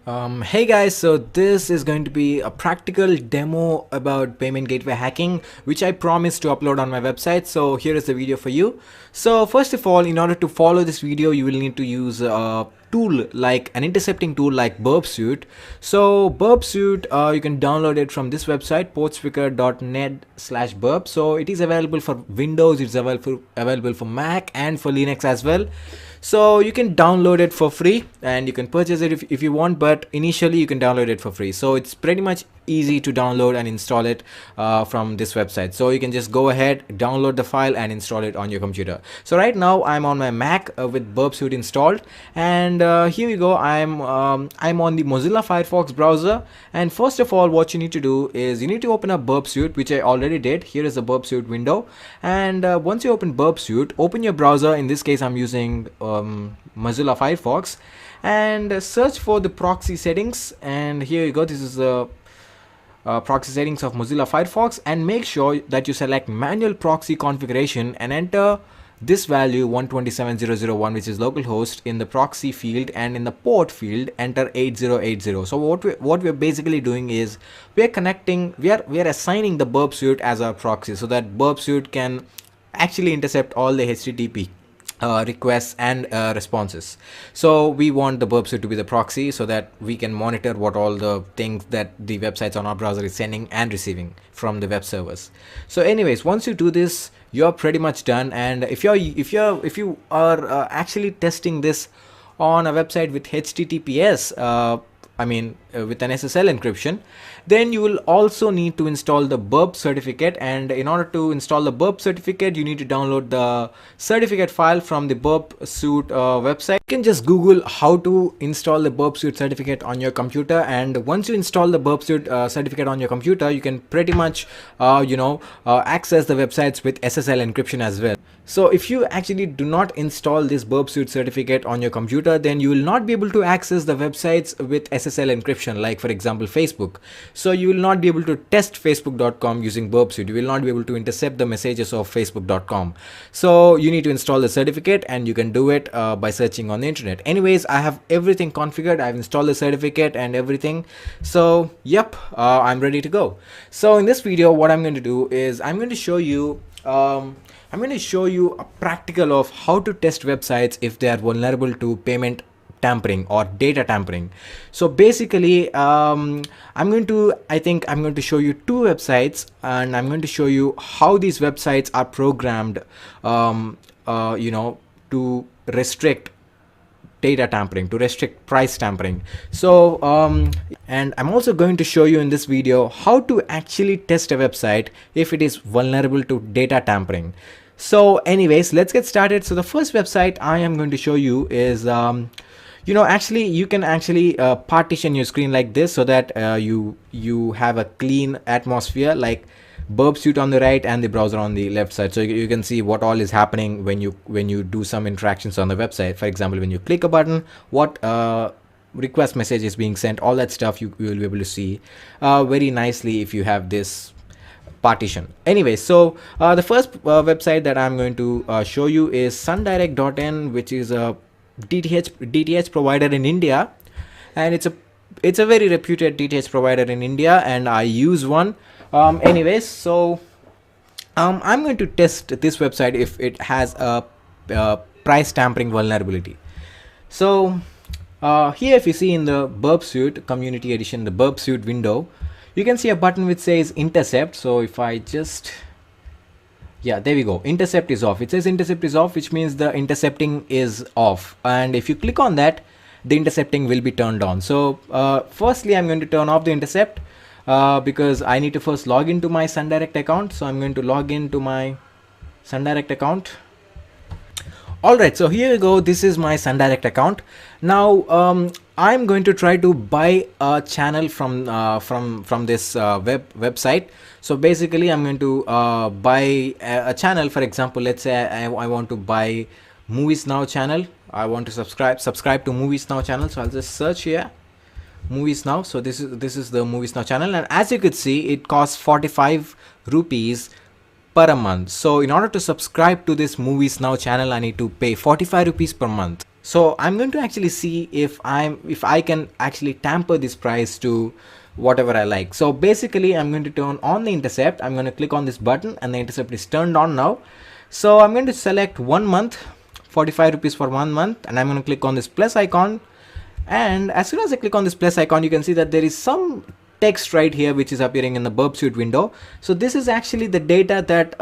Hey guys, so this is going to be a practical demo about payment gateway hacking, which I promised to upload on my website. So here is the video for you. So first of all, in order to follow this video, you will need to use a tool like an intercepting tool like burpsuit. So burpsuit, you can download it from this website, portspeaker.net/burp. So it is available for Windows, it's available for Mac and for Linux as well. So you can download it for free and you can purchase it if you want, but initially you can download it for free. So it's pretty much easy to download and install it from this website. So you can just go ahead, download the file and install it on your computer. So right now I'm on my Mac with burpsuit installed, and here we go. I'm on the Mozilla Firefox browser, and first of all what you need to do is you need to open up burpsuit, which I already did. Here is the burpsuit window, and once you open burpsuit, open your browser. In this case I'm using Mozilla Firefox, and search for the proxy settings, and here you go. This is the proxy settings of Mozilla Firefox, and make sure that you select manual proxy configuration and enter this value 127.0.0.1, which is localhost, in the proxy field, and in the port field enter 8080. So what we're basically doing is we are assigning the burpsuit as our proxy, so that burpsuit can actually intercept all the HTTP requests and responses. So we want the burpsuit to be the proxy so that we can monitor what all the things that the websites on our browser is sending and receiving from the web servers. So anyways, once you do this, you're pretty much done. And if you are actually testing this on a website with HTTPS, with an SSL encryption, then you will also need to install the burp certificate. And in order to install the burp certificate, you need to download the certificate file from the burpsuit website. You can just Google how to install the burpsuit certificate on your computer, and once you install the burpsuit certificate on your computer, you can pretty much access the websites with SSL encryption as well. So if you actually do not install this burpsuit certificate on your computer, then you will not be able to access the websites with SSL encryption, like for example Facebook. So you will not be able to test facebook.com using burpsuit. You will not be able to intercept the messages of facebook.com. So you need to install the certificate, and you can do it by searching on the internet. Anyways, I have everything configured. I've installed the certificate and everything. So yep, I'm ready to go. So in this video, what I'm going to do is I'm going to show you a practical of how to test websites if they are vulnerable to payment tampering or data tampering. So basically, I'm going to show you two websites, and I'm going to show you how these websites are programmed, to restrict data tampering, to restrict price tampering. So and I'm also going to show you in this video how to actually test a website if it is vulnerable to data tampering. So anyways, let's get started. So the first website I am going to show you is you can actually partition your screen like this, so that you have a clean atmosphere, like burpsuit on the right and the browser on the left side, so you can see what all is happening when you do some interactions on the website. For example, when you click a button, what request message is being sent, all that stuff you will be able to see very nicely if you have this partition. Anyway, so the first website that I'm going to show you is sundirect.in, which is a DTH provider in India, and it's a very reputed DTH provider in India, and I use one. Anyways, so I'm going to test this website if it has a price tampering vulnerability. So here, if you see in the burpsuit community edition, the burpsuit window, you can see a button which says intercept. So if I just, yeah, there we go, intercept is off. It says intercept is off, which means the intercepting is off, and if you click on that, the intercepting will be turned on. So firstly, I'm going to turn off the intercept because I need to first log into my SunDirect account. So I'm going to log into my SunDirect account. Alright, so here we go. This is my SunDirect account. Now I'm going to try to buy a channel from this website. So basically, I'm going to buy a channel. For example, let's say I want to buy Movies Now channel. I want to subscribe to Movies Now channel. So I'll just search here Movies Now. So this is the Movies Now channel, and as you could see, it costs 45 rupees per a month. So in order to subscribe to this Movies Now channel, I need to pay 45 rupees per month. So I'm going to actually see if I can actually tamper this price to whatever I like. So basically I'm going to turn on the intercept. I'm going to click on this button and the intercept is turned on now. So I'm going to select 1 month, 45 rupees for 1 month, and I'm going to click on this plus icon. And as soon as I click on this plus icon, you can see that there is some text right here which is appearing in the Burp Suite window. So this is actually the data that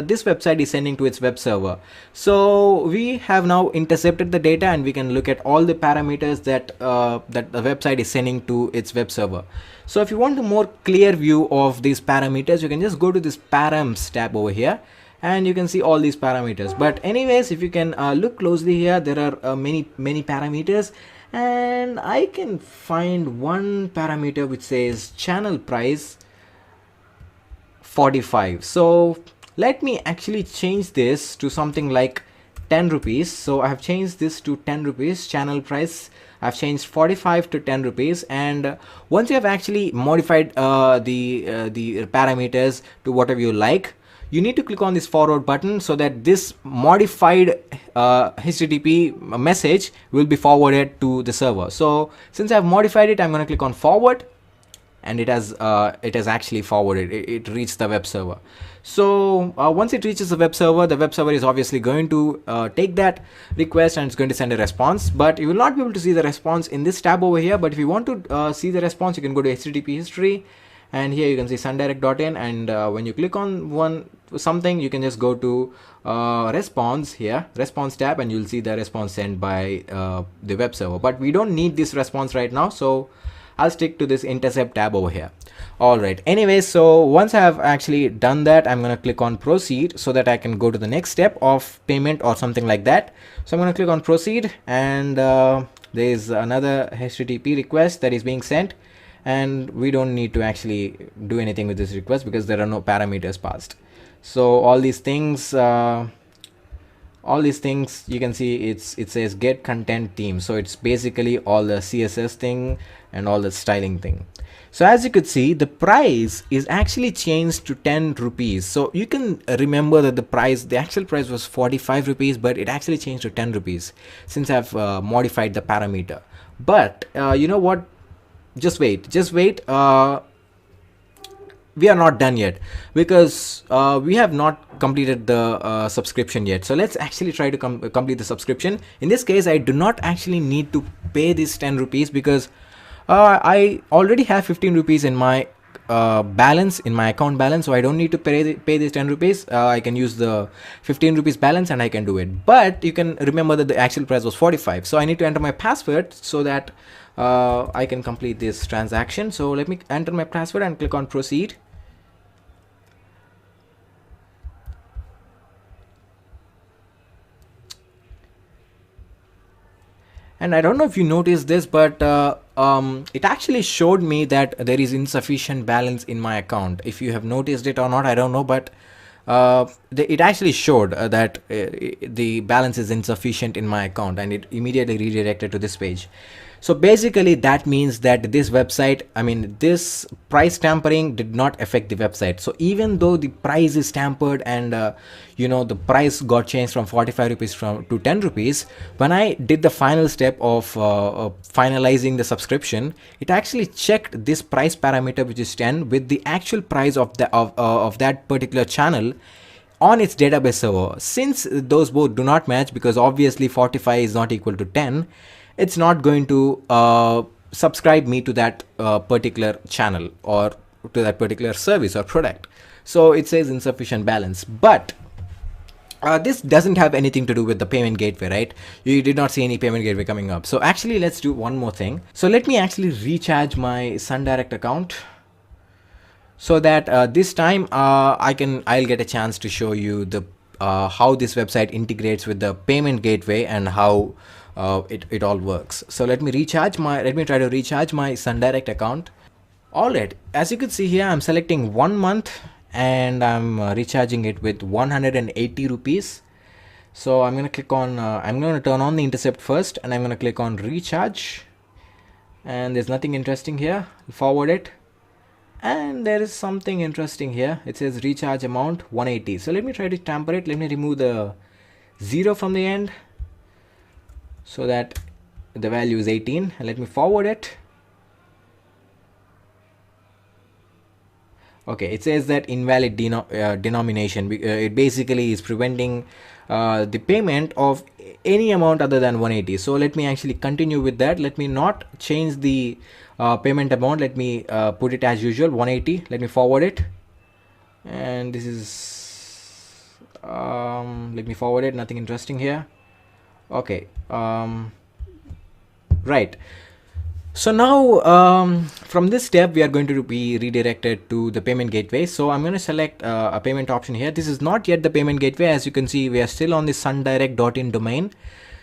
this website is sending to its web server. So we have now intercepted the data and we can look at all the parameters that that the website is sending to its web server. So if you want a more clear view of these parameters, you can just go to this params tab over here and you can see all these parameters. But anyways, if you can look closely here, there are many parameters, and I can find one parameter which says channel price 45. So let me actually change this to something like 10 rupees. So I have changed this to 10 rupees. Channel price, I've changed 45 to 10 rupees. And once you have actually modified the parameters to whatever you like, you need to click on this forward button so that this modified HTTP message will be forwarded to the server. So since I've modified it, I'm going to click on forward, and it has actually forwarded. It reached the web server. So once it reaches the web server is obviously going to take that request and it's going to send a response. But you will not be able to see the response in this tab over here. But if you want to see the response, you can go to HTTP history. And here you can see sundirect.in, and when you click on something, you can just go to response tab, and you'll see the response sent by the web server. But we don't need this response right now, so I'll stick to this intercept tab over here. Alright, anyway, so once I have actually done that, I'm going to click on proceed so that I can go to the next step of payment or something like that. So I'm going to click on proceed, and there is another HTTP request that is being sent. And we don't need to actually do anything with this request because there are no parameters passed. So all these things you can see it says get content theme. So it's basically all the CSS thing and all the styling thing. So as you could see, the price is actually changed to 10 rupees. So you can remember that the actual price was 45 rupees, but it actually changed to 10 rupees since I've modified the parameter. But you know what? Just wait. We are not done yet because we have not completed the subscription yet. So let's actually try to complete the subscription. In this case, I do not actually need to pay this 10 rupees because I already have 15 rupees in my balance, in my account balance, so I don't need to pay this 10 rupees. I can use the 15 rupees balance and I can do it. But you can remember that the actual price was 45, so I need to enter my password so that I can complete this transaction. So let me enter my password and click on proceed. And I don't know if you noticed this, but it actually showed me that there is insufficient balance in my account. If you have noticed it or not, I don't know, but it actually showed that the balance is insufficient in my account, and it immediately redirected to this page. So basically that means that this website, this price tampering did not affect the website. So even though the price is tampered and the price got changed from 45 rupees to 10 rupees, when I did the final step of finalizing the subscription, it actually checked this price parameter, which is 10, with the actual price of that particular channel on its database server. Since those both do not match, because obviously 45 is not equal to 10, it's not going to subscribe me to that particular channel or to that particular service or product. So it says insufficient balance. But this doesn't have anything to do with the payment gateway, right? You did not see any payment gateway coming up. So actually, let's do one more thing. So let me actually recharge my SunDirect account, so that this time I'll get a chance to show you the how this website integrates with the payment gateway and how it all works. So let me try to recharge my SunDirect account. Alright, as you can see here, I'm selecting 1 month and I'm recharging it with 180 rupees. So I'm going to click on, I'm going to turn on the intercept first, and I'm going to click on recharge, and there's nothing interesting here. Forward it, and there is something interesting here. It says recharge amount 180. So let me try to tamper it. Let me remove the 0 from the end. so that the value is 18, and let me forward it. Okay, it says that invalid denomination. It basically is preventing the payment of any amount other than 180. So let me actually continue with that. Let me not change the payment amount. Let me put it as usual, 180. Let me forward it, and this is let me forward it. Nothing interesting here. Okay, right. So now from this step we are going to be redirected to the payment gateway. So I'm going to select a payment option here. This is not yet the payment gateway. As you can see, we are still on the sundirect.in domain.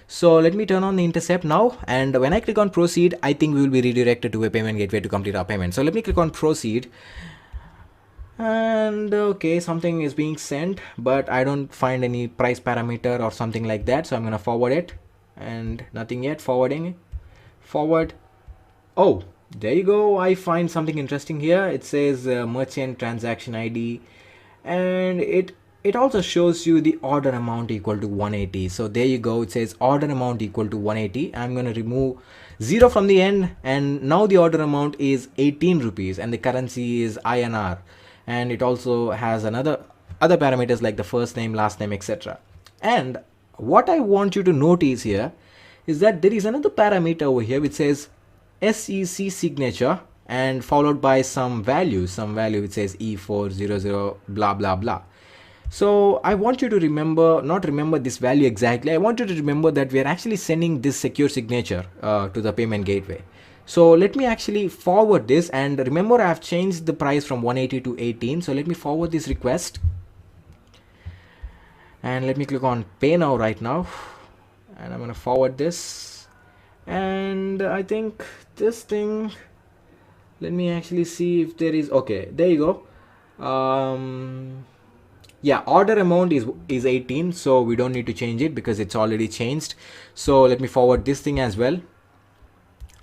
So let me turn on the intercept now, and when I click on proceed, I think we will be redirected to a payment gateway to complete our payment. So let me click on proceed, and okay, something is being sent, but I don't find any price parameter or something like that. So I'm going to forward it, and nothing yet. Forwarding, forward. Oh, there you go. I find something interesting here. It says merchant transaction ID, and it also shows you the order amount equal to 180. So there you go. It says order amount equal to 180. I'm going to remove 0 from the end, and now the order amount is 18 rupees, and the currency is INR, and it also has other parameters like the first name, last name, etc. And what I want you to notice here is that there is another parameter over here which says SEC signature, and followed by some value which says E400 blah blah blah. So I want you to not remember this value exactly. I want you to remember that we are actually sending this secure signature to the payment gateway. So let me actually forward this, and remember I have changed the price from 180 to 18. So let me forward this request, and let me click on pay now right now, and I'm going to forward this. And I think this thing, let me actually see if there is, okay, there you go. Yeah, order amount is 18, so we don't need to change it because it's already changed. So let me forward this thing as well.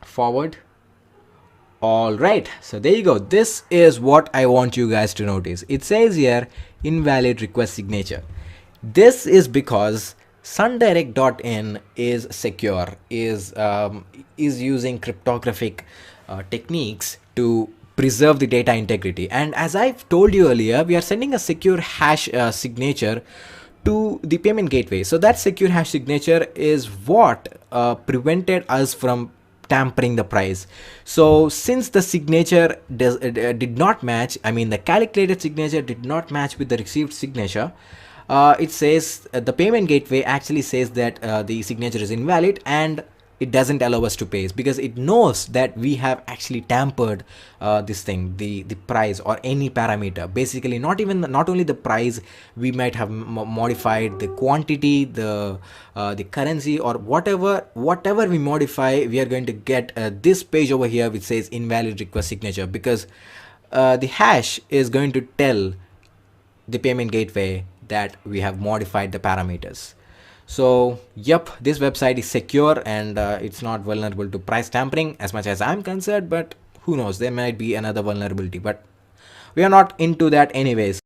Forward. All right, so there you go. This is what I want you guys to notice. It says here invalid request signature. This is because sundirect.in is secure, is using cryptographic techniques to preserve the data integrity. And as I've told you earlier, we are sending a secure hash signature to the payment gateway. So that secure hash signature is what prevented us from tampering the price. So since the signature did not match, I mean the calculated signature did not match with the received signature, it says the payment gateway actually says that the signature is invalid, and it doesn't allow us to pay because it knows that we have actually tampered this thing, the price or any parameter. Basically, not only the price, we might have modified the quantity, the currency, or whatever we modify. We are going to get this page over here which says invalid request signature, because the hash is going to tell the payment gateway that we have modified the parameters. So yep, this website is secure, and it's not vulnerable to price tampering as much as I'm concerned, but who knows, there might be another vulnerability, but we are not into that anyways.